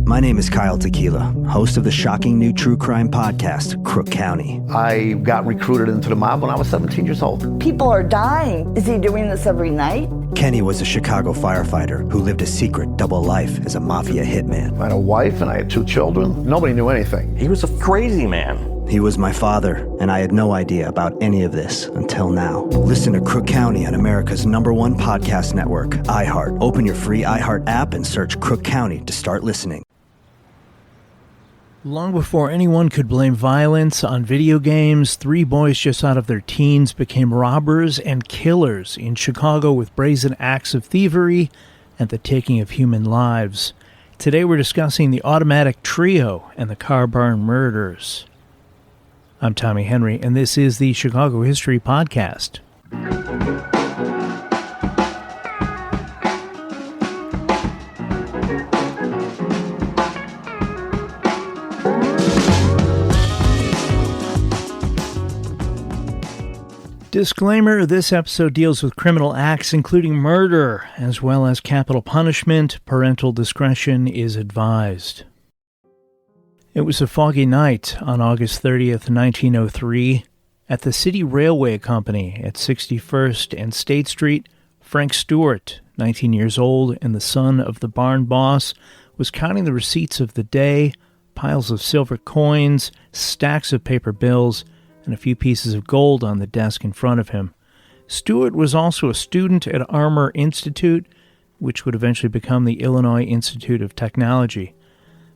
My name is Kyle Tequila, host of the shocking new true crime podcast, Crook County. I got recruited into the mob when I was 17 years old. People are dying. Is he doing this every night? Kenny was a Chicago firefighter who lived a secret double life as a mafia hitman. I had a wife and I had 2 children. Nobody knew anything. He was a crazy man. He was my father, and I had no idea about any of this until now. Listen to Crook County on America's #1 podcast network, iHeart. Open your free iHeart app and search Crook County to start listening. Long before anyone could blame violence on video games, 3 boys just out of their teens became robbers and killers in Chicago with brazen acts of thievery and the taking of human lives. Today we're discussing the Automatic Trio and the Car Barn Murders. I'm Tommy Henry, and this is the Chicago History Podcast. Disclaimer, this episode deals with criminal acts including murder, as well as capital punishment. Parental discretion is advised. It was a foggy night on August 30th, 1903. At the City Railway Company at 61st and State Street, Frank Stewart, 19 years old and the son of the barn boss, was counting the receipts of the day, piles of silver coins, stacks of paper bills, and a few pieces of gold on the desk in front of him. Stewart was also a student at Armour Institute, which would eventually become the Illinois Institute of Technology.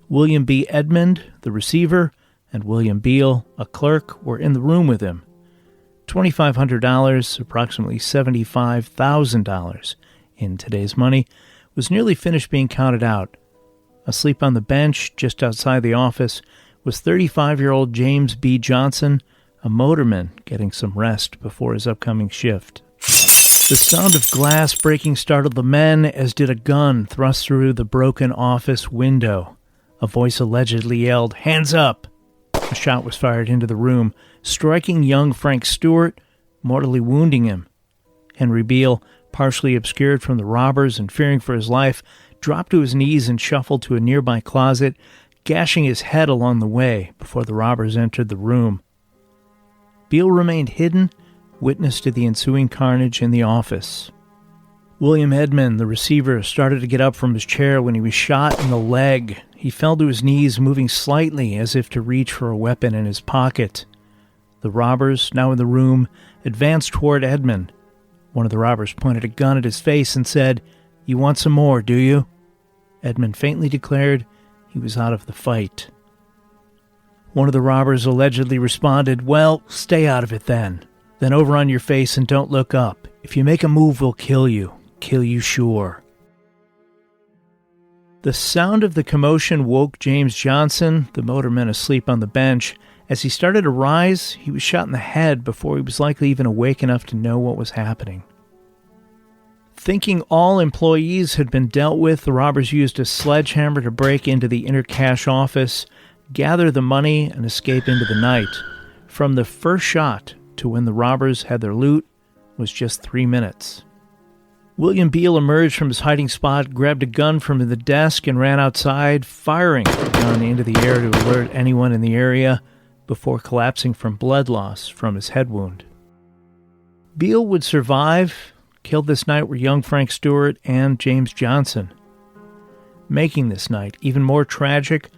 William B. Edmond, the receiver, and William Beale, a clerk, were in the room with him. $2,500, approximately $75,000 in today's money, was nearly finished being counted out. Asleep on the bench just outside the office was 35-year-old James B. Johnson, a motorman getting some rest before his upcoming shift. The sound of glass breaking startled the men, as did a gun thrust through the broken office window. A voice allegedly yelled, "Hands up!" A shot was fired into the room, striking young Frank Stewart, mortally wounding him. Henry Beale, partially obscured from the robbers and fearing for his life, dropped to his knees and shuffled to a nearby closet, gashing his head along the way before the robbers entered the room. Beale remained hidden, witness to the ensuing carnage in the office. William Edmond, the receiver, started to get up from his chair when he was shot in the leg. He fell to his knees, moving slightly as if to reach for a weapon in his pocket. The robbers, now in the room, advanced toward Edmond. One of the robbers pointed a gun at his face and said, "You want some more, do you?" Edmond faintly declared he was out of the fight. One of the robbers allegedly responded, "Well, stay out of it then. Then over on your face and don't look up. If you make a move, we'll kill you. Kill you sure." The sound of the commotion woke James Johnson, the motorman asleep on the bench. As he started to rise, he was shot in the head before he was likely even awake enough to know what was happening. Thinking all employees had been dealt with, the robbers used a sledgehammer to break into the inner cash office, gather the money, and escape into the night. From the first shot to when the robbers had their loot was just 3 minutes. William Beale emerged from his hiding spot, grabbed a gun from the desk, and ran outside, firing the gun into the air to alert anyone in the area before collapsing from blood loss from his head wound. Beale would survive. Killed this night were young Frank Stewart and James Johnson. Making this night even more tragic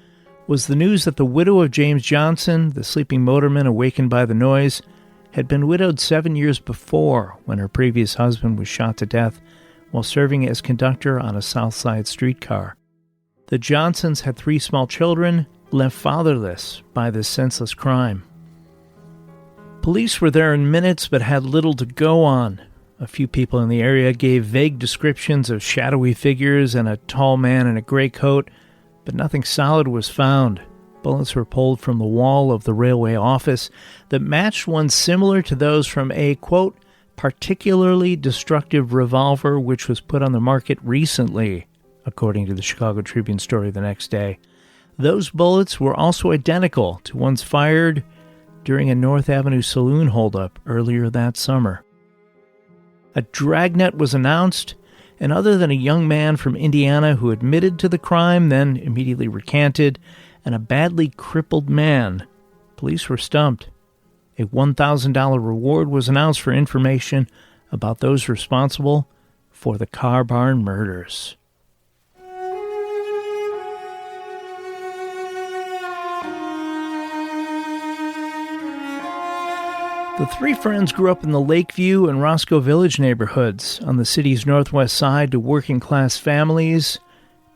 was the news that the widow of James Johnson, the sleeping motorman awakened by the noise, had been widowed 7 years before when her previous husband was shot to death while serving as conductor on a South Side streetcar. The Johnsons had 3 small children, left fatherless by this senseless crime. Police were there in minutes but had little to go on. A few people in the area gave vague descriptions of shadowy figures and a tall man in a gray coat, but nothing solid was found. Bullets were pulled from the wall of the railway office that matched one similar to those from a, quote, particularly destructive revolver which was put on the market recently, according to the Chicago Tribune story the next day. Those bullets were also identical to ones fired during a North Avenue saloon holdup earlier that summer. A dragnet was announced, and other than a young man from Indiana who admitted to the crime, then immediately recanted, and a badly crippled man, police were stumped. A $1,000 reward was announced for information about those responsible for the car barn murders. The three friends grew up in the Lakeview and Roscoe Village neighborhoods on the city's northwest side to working-class families.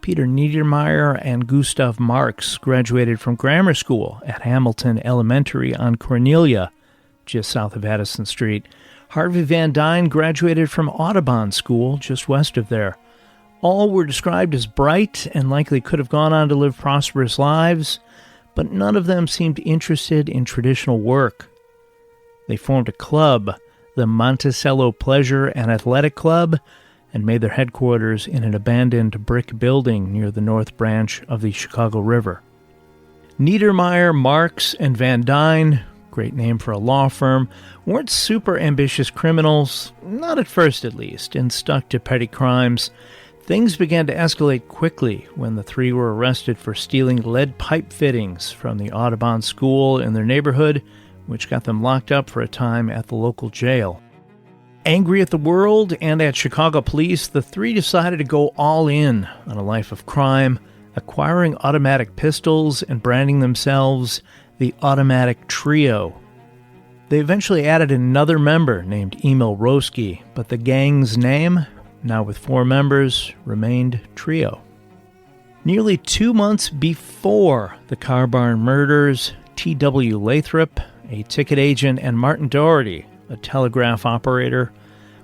Peter Niedermeyer and Gustav Marx graduated from grammar school at Hamilton Elementary on Cornelia, just south of Addison Street. Harvey Van Dyne graduated from Audubon School, just west of there. All were described as bright and likely could have gone on to live prosperous lives, but none of them seemed interested in traditional work. They formed a club, the Monticello Pleasure and Athletic Club, and made their headquarters in an abandoned brick building near the North Branch of the Chicago River. Niedermeyer, Marx, and Van Dyne, great name for a law firm, weren't super ambitious criminals, not at first at least, and stuck to petty crimes. Things began to escalate quickly when the three were arrested for stealing lead pipe fittings from the Audubon School in their neighborhood, which got them locked up for a time at the local jail. Angry at the world and at Chicago police, the three decided to go all in on a life of crime, acquiring automatic pistols and branding themselves the Automatic Trio. They eventually added another member named Emil Roski, but the gang's name, now with 4 members, remained Trio. Nearly 2 months before the car barn murders, T.W. Lathrop, a ticket agent, and Martin Doherty, a telegraph operator,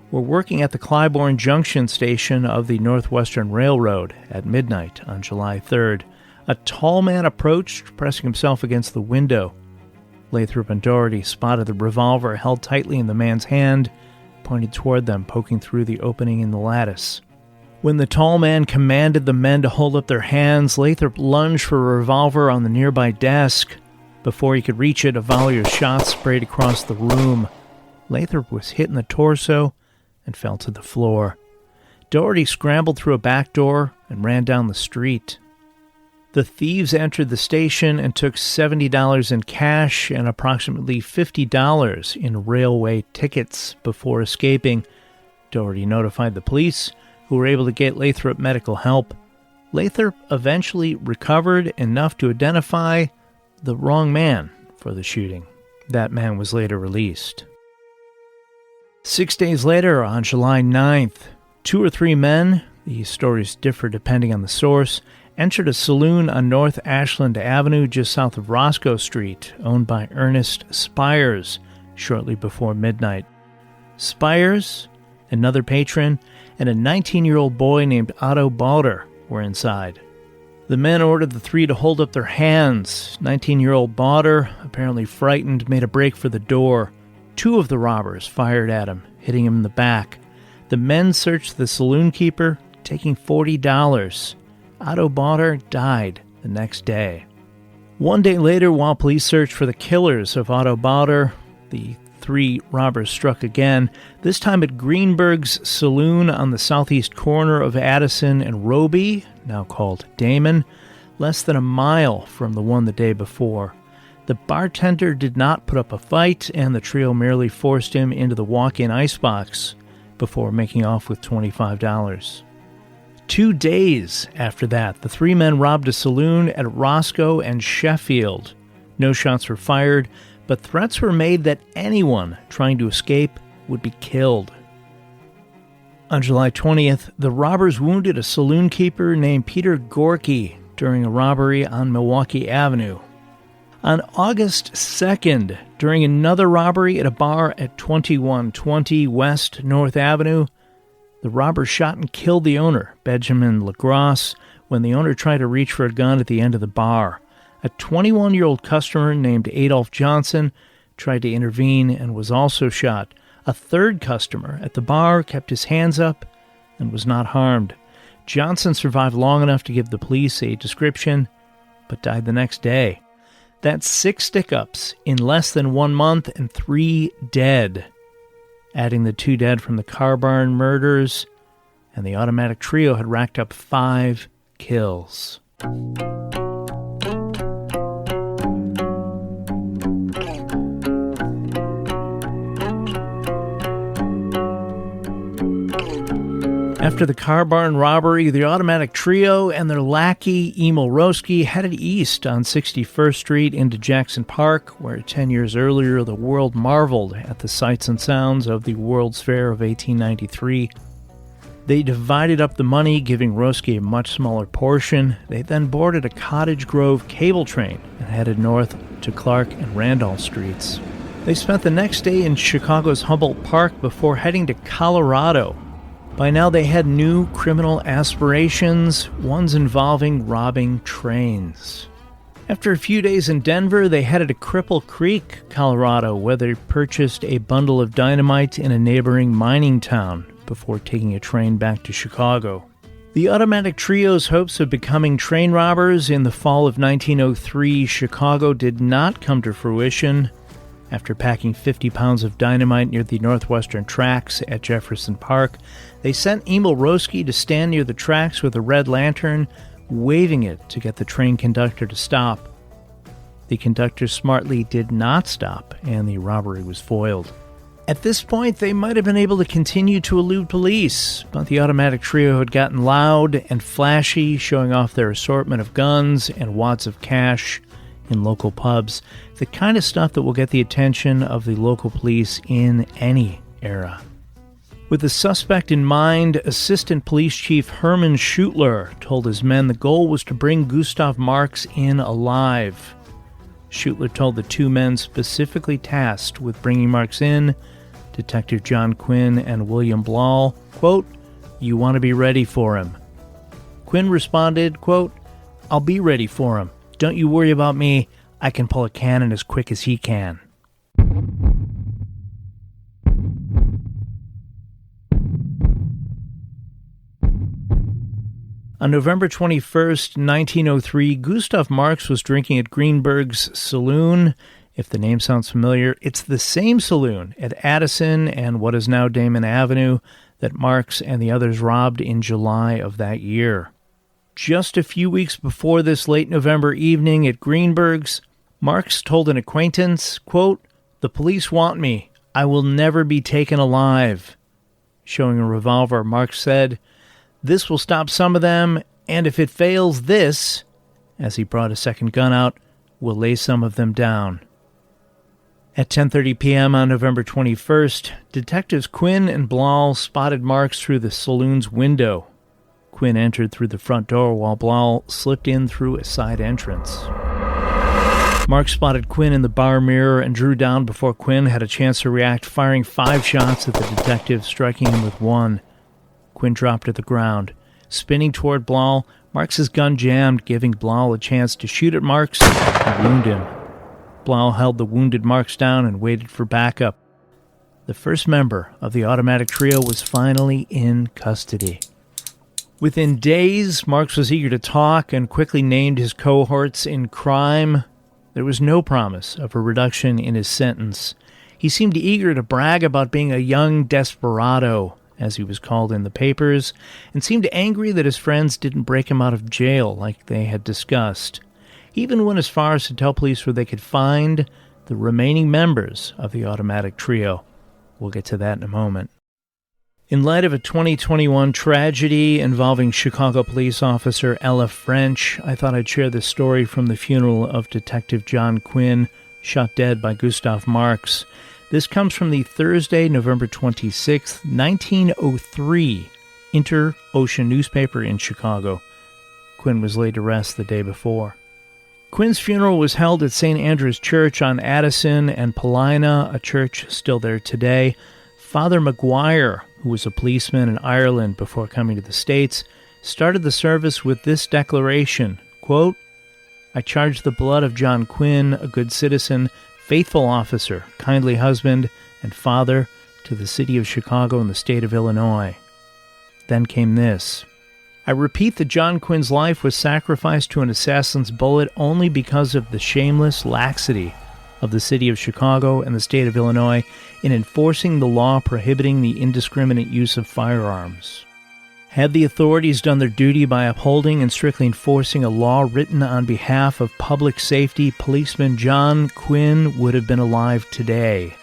were working at the Clybourne Junction station of the Northwestern Railroad at midnight on July 3rd. A tall man approached, pressing himself against the window. Lathrop and Doherty spotted the revolver held tightly in the man's hand, pointed toward them, poking through the opening in the lattice. When the tall man commanded the men to hold up their hands, Lathrop lunged for a revolver on the nearby desk. Before he could reach it, a volley of shots sprayed across the room. Lathrop was hit in the torso and fell to the floor. Doherty scrambled through a back door and ran down the street. The thieves entered the station and took $70 in cash and approximately $50 in railway tickets before escaping. Doherty notified the police, who were able to get Lathrop medical help. Lathrop eventually recovered enough to identify the wrong man for the shooting. That man was later released. 6 days later, on July 9th, 2 or 3 men, these stories differ depending on the source, entered a saloon on North Ashland Avenue just south of Roscoe Street, owned by Ernest Spires, shortly before midnight. Spires, another patron, and a 19-year-old boy named Otto Bauder were inside. The men ordered the three to hold up their hands. 19-year-old Bauder, apparently frightened, made a break for the door. 2 of the robbers fired at him, hitting him in the back. The men searched the saloon keeper, taking $40. Otto Bauder died the next day. 1 day later, while police searched for the killers of Otto Bauder, the 3 robbers struck again, this time at Greenberg's Saloon on the southeast corner of Addison and Roby, now called Damon, less than a mile from the one the day before. The bartender did not put up a fight, and the trio merely forced him into the walk-in icebox before making off with $25. 2 days after that, the 3 men robbed a saloon at Roscoe and Sheffield. No shots were fired, but threats were made that anyone trying to escape would be killed. On July 20th, the robbers wounded a saloon keeper named Peter Gorky during a robbery on Milwaukee Avenue. On August 2nd, during another robbery at a bar at 2120 West North Avenue, the robbers shot and killed the owner, Benjamin LaGrosse, when the owner tried to reach for a gun at the end of the bar. A 21-year-old customer named Adolph Johnson tried to intervene and was also shot. A third customer at the bar kept his hands up and was not harmed. Johnson survived long enough to give the police a description, but died the next day. That's 6 stick-ups in less than 1 month and 3 dead. Adding the 2 dead from the car barn murders, and the automatic trio had racked up 5 kills. After the car barn robbery, the automatic trio and their lackey, Emil Roski, headed east on 61st Street into Jackson Park, where 10 years earlier the world marveled at the sights and sounds of the World's Fair of 1893. They divided up the money, giving Roski a much smaller portion. They then boarded a Cottage Grove cable train and headed north to Clark and Randolph Streets. They spent the next day in Chicago's Humboldt Park before heading to Colorado. By now they had new criminal aspirations, ones involving robbing trains. After a few days in Denver, they headed to Cripple Creek, Colorado, where they purchased a bundle of dynamite in a neighboring mining town before taking a train back to Chicago. The automatic trio's hopes of becoming train robbers in the fall of 1903 Chicago did not come to fruition. After packing 50 pounds of dynamite near the northwestern tracks at Jefferson Park, they sent Emil Roski to stand near the tracks with a red lantern, waving it to get the train conductor to stop. The conductor smartly did not stop, and the robbery was foiled. At this point, they might have been able to continue to elude police, but the automatic trio had gotten loud and flashy, showing off their assortment of guns and wads of cash in local pubs, the kind of stuff that will get the attention of the local police in any era. With the suspect in mind, Assistant Police Chief Herman Schutler told his men the goal was to bring Gustav Marx in alive. Schutler told the 2 men specifically tasked with bringing Marx in, Detective John Quinn and William Blall, quote, "You want to be ready for him." Quinn responded, quote, "I'll be ready for him. Don't you worry about me. I can pull a cannon as quick as he can." On November 21st, 1903, Gustav Marx was drinking at Greenberg's Saloon. If the name sounds familiar, it's the same saloon at Addison and what is now Damon Avenue that Marx and the others robbed in July of that year. Just a few weeks before this late November evening at Greenberg's, Marx told an acquaintance, quote, "The police want me. I will never be taken alive." Showing a revolver, Marx said, "This will stop some of them, and if it fails, this," as he brought a second gun out, "will lay some of them down." At 10:30 p.m. on November 21st, Detectives Quinn and Blall spotted Marx through the saloon's window. Quinn entered through the front door while Blall slipped in through a side entrance. Marx spotted Quinn in the bar mirror and drew down before Quinn had a chance to react, firing 5 shots at the detective, striking him with 1. Quinn dropped to the ground. Spinning toward Blall, Marx's gun jammed, giving Blall a chance to shoot at Marx and wound him. Blall held the wounded Marx down and waited for backup. The first member of the automatic trio was finally in custody. Within days, Marx was eager to talk and quickly named his cohorts in crime. There was no promise of a reduction in his sentence. He seemed eager to brag about being a young desperado, as he was called in the papers, and seemed angry that his friends didn't break him out of jail like they had discussed. He even went as far as to tell police where they could find the remaining members of the automatic trio. We'll get to that in a moment. In light of a 2021 tragedy involving Chicago police officer Ella French, I thought I'd share this story from the funeral of Detective John Quinn, shot dead by Gustav Marx. This comes from the Thursday, November 26, 1903, Inter-Ocean newspaper in Chicago. Quinn was laid to rest the day before. Quinn's funeral was held at St. Andrew's Church on Addison and Paulina, a church still there today. Father McGuire, who was a policeman in Ireland before coming to the States, started the service with this declaration, quote, "I charge the blood of John Quinn, a good citizen, faithful officer, kindly husband, and father to the city of Chicago and the state of Illinois." Then came this. "I repeat that John Quinn's life was sacrificed to an assassin's bullet only because of the shameless laxity of the city of Chicago and the state of Illinois in enforcing the law prohibiting the indiscriminate use of firearms. Had the authorities done their duty by upholding and strictly enforcing a law written on behalf of public safety, policeman John Quinn would have been alive today.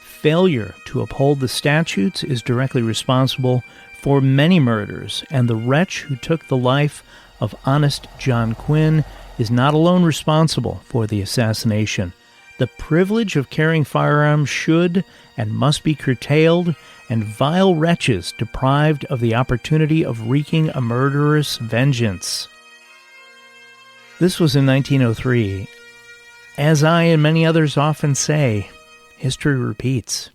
Failure to uphold the statutes is directly responsible for many murders, and the wretch who took the life of honest John Quinn is not alone responsible for the assassination. The privilege of carrying firearms should and must be curtailed, and vile wretches deprived of the opportunity of wreaking a murderous vengeance. This was in 1903. As I and many others often say, history repeats.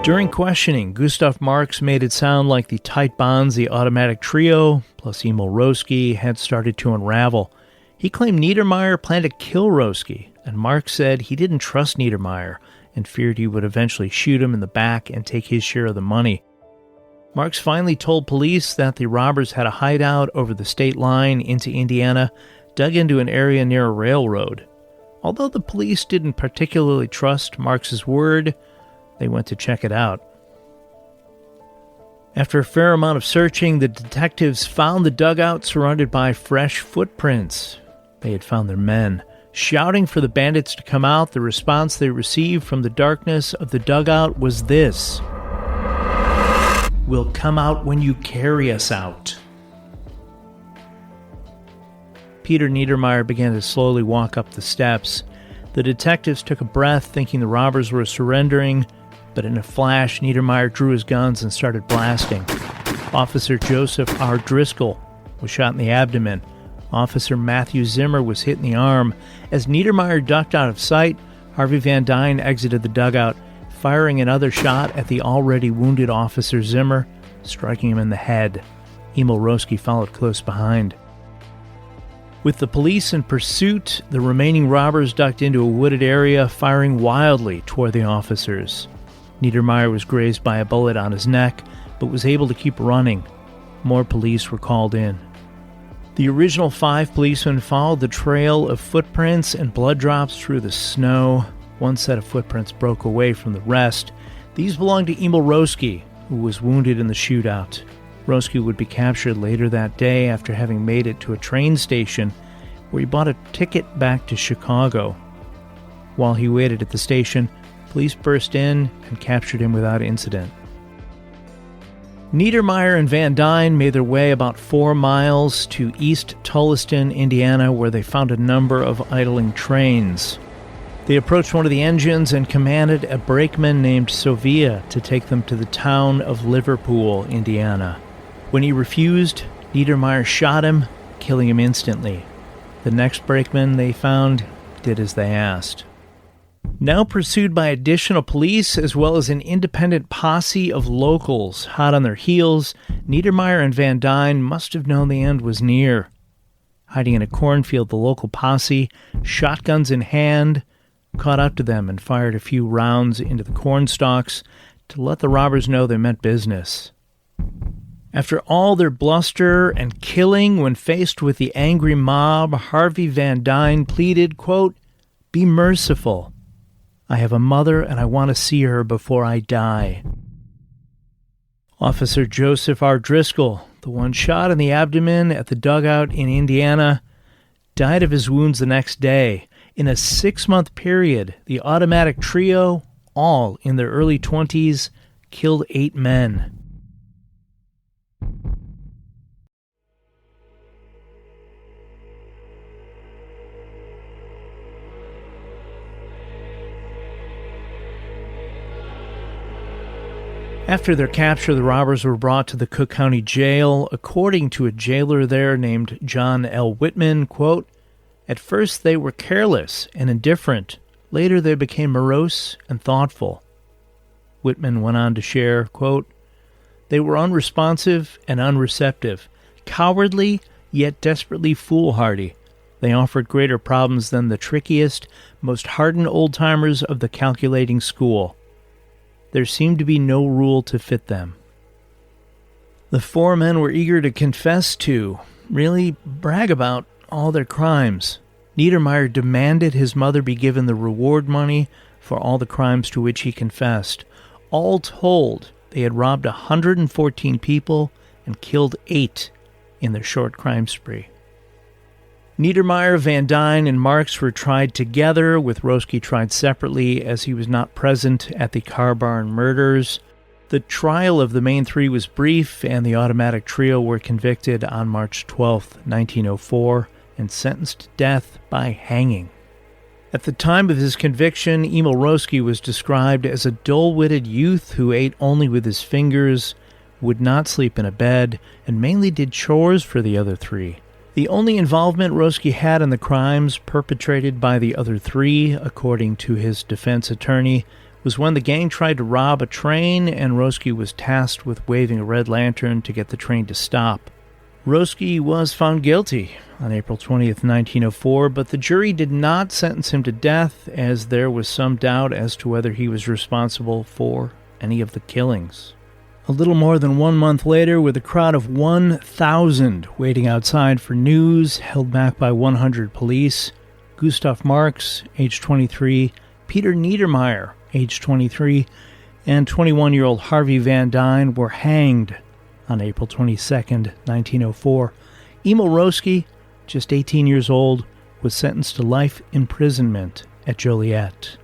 During questioning, Gustav Marx made it sound like the tight bonds the automatic trio, plus Emil Roski, had started to unravel. He claimed Niedermeyer planned to kill Roski, and Marx said he didn't trust Niedermeyer and feared he would eventually shoot him in the back and take his share of the money. Marx finally told police that the robbers had a hideout over the state line into Indiana, dug into an area near a railroad. Although the police didn't particularly trust Marx's word, they went to check it out. After a fair amount of searching, the detectives found the dugout surrounded by fresh footprints. They had found their men. Shouting for the bandits to come out, the response they received from the darkness of the dugout was this: "We'll come out when you carry us out." Peter Niedermeyer began to slowly walk up the steps. The detectives took a breath, thinking the robbers were surrendering, but in a flash, Niedermeyer drew his guns and started blasting. Officer Joseph R. Driscoll was shot in the abdomen. Officer Matthew Zimmer was hit in the arm. As Niedermeyer ducked out of sight, Harvey Van Dyne exited the dugout, firing another shot at the already wounded Officer Zimmer, striking him in the head. Emil Roski followed close behind. With the police in pursuit, the remaining robbers ducked into a wooded area, firing wildly toward the officers. Niedermeyer was grazed by a bullet on his neck, but was able to keep running. More police were called in. The original 5 policemen followed the trail of footprints and blood drops through the snow. One set of footprints broke away from the rest. These belonged to Emil Roski, who was wounded in the shootout. Roski would be captured later that day after having made it to a train station where he bought a ticket back to Chicago. While he waited at the station, police burst in and captured him without incident. Niedermeyer and Van Dyne made their way about 4 miles to East Tulliston, Indiana, where they found a number of idling trains. They approached one of the engines and commanded a brakeman named Sovia to take them to the town of Liverpool, Indiana. When he refused, Niedermeyer shot him, killing him instantly. The next brakeman they found did as they asked. Now pursued by additional police as well as an independent posse of locals hot on their heels, Niedermeyer and Van Dyne must have known the end was near. Hiding in a cornfield, the local posse, shotguns in hand, caught up to them and fired a few rounds into the corn stalks to let the robbers know they meant business. After all their bluster and killing, when faced with the angry mob, Harvey Van Dyne pleaded, quote, "Be merciful. I have a mother and I want to see her before I die." Officer Joseph R. Driscoll, the one shot in the abdomen at the dugout in Indiana, died of his wounds the next day. In a 6-month period, the automatic trio, all in their early 20s, killed 8 men. After their capture, the robbers were brought to the Cook County Jail. According to a jailer there named John L. Whitman, quote, "At first they were careless and indifferent. Later they became morose and thoughtful." Whitman went on to share, quote, "They were unresponsive and unreceptive, cowardly yet desperately foolhardy. They offered greater problems than the trickiest, most hardened old-timers of the calculating school. There seemed to be no rule to fit them." The 4 men were eager to confess to, really brag about, all their crimes. Niedermeyer demanded his mother be given the reward money for all the crimes to which he confessed. All told, they had robbed 114 people and killed 8 in their short crime spree. Niedermeyer, Van Dyne, and Marks were tried together, with Roski tried separately as he was not present at the car barn murders. The trial of the main three was brief, and the automatic trio were convicted on March 12, 1904, and sentenced to death by hanging. At the time of his conviction, Emil Roski was described as a dull-witted youth who ate only with his fingers, would not sleep in a bed, and mainly did chores for the other three. The only involvement Roski had in the crimes perpetrated by the other three, according to his defense attorney, was when the gang tried to rob a train and Roski was tasked with waving a red lantern to get the train to stop. Roski was found guilty on April 20th, 1904, but the jury did not sentence him to death, as there was some doubt as to whether he was responsible for any of the killings. A little more than 1 month later, with a crowd of 1,000 waiting outside for news, held back by 100 police, Gustav Marx, age 23, Peter Niedermeyer, age 23, and 21-year-old Harvey Van Dyne were hanged on April 22nd, 1904. Emil Roski, just 18 years old, was sentenced to life imprisonment at Joliet.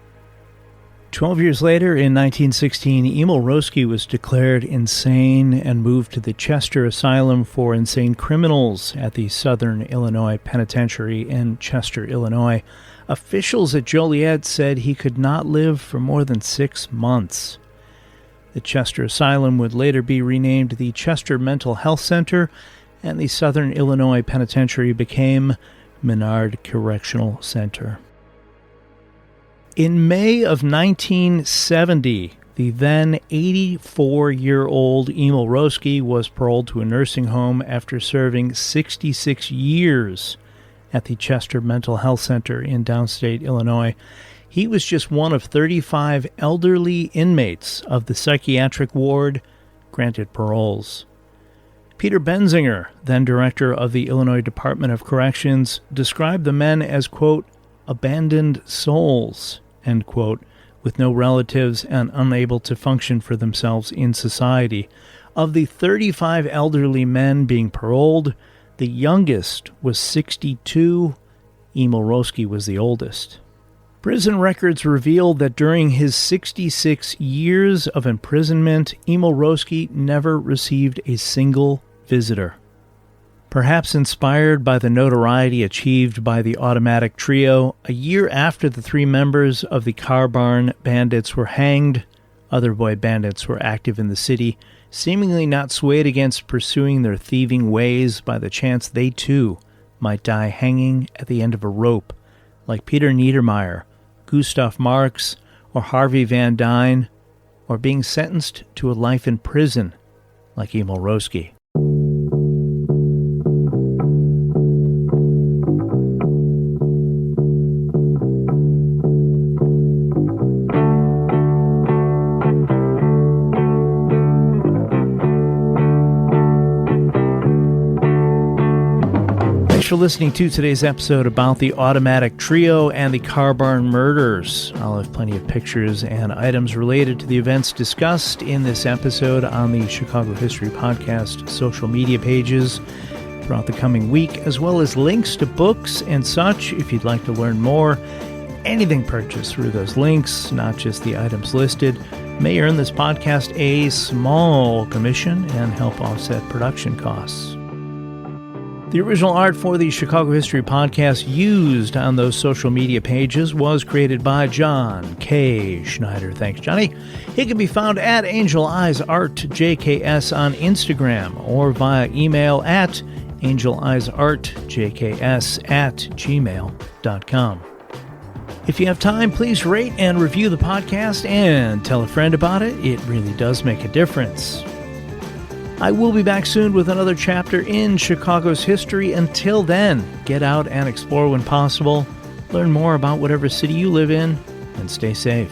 12 years later, in 1916, Emil Roski was declared insane and moved to the Chester Asylum for Insane Criminals at the Southern Illinois Penitentiary in Chester, Illinois. Officials at Joliet said he could not live for more than 6 months. The Chester Asylum would later be renamed the Chester Mental Health Center, and the Southern Illinois Penitentiary became Menard Correctional Center. In May of 1970, the then 84-year-old Emil Roski was paroled to a nursing home after serving 66 years at the Chester Mental Health Center in downstate Illinois. He was just one of 35 elderly inmates of the psychiatric ward granted paroles. Peter Benzinger, then director of the Illinois Department of Corrections, described the men as, quote, abandoned souls, end quote, with no relatives and unable to function for themselves in society. Of the 35 elderly men being paroled, the youngest was 62. Emil Roski was the oldest. Prison records revealed that during his 66 years of imprisonment, Emil Roski never received a single visitor. Perhaps inspired by the notoriety achieved by the automatic trio, a year after the 3 members of the Car Barn Bandits were hanged, other boy bandits were active in the city, seemingly not swayed against pursuing their thieving ways by the chance they too might die hanging at the end of a rope, like Peter Niedermeyer, Gustav Marx, or Harvey Van Dyne, or being sentenced to a life in prison like Emil Roski. For listening to today's episode about the automatic trio and the Car Barn murders. I'll have plenty of pictures and items related to the events discussed in this episode on the Chicago History Podcast social media pages throughout the coming week, as well as links to books and such if you'd like to learn more. Anything purchased through those links, not just the items listed, may earn this podcast a small commission and help offset production costs. The original art for the Chicago History Podcast used on those social media pages was created by John K. Schneider. Thanks, Johnny. He can be found at Angel Eyes Art JKS on Instagram or via email at angeleyesartjks@gmail.com. If you have time, please rate and review the podcast and tell a friend about it. It really does make a difference. I will be back soon with another chapter in Chicago's history. Until then, get out and explore when possible, learn more about whatever city you live in, and stay safe.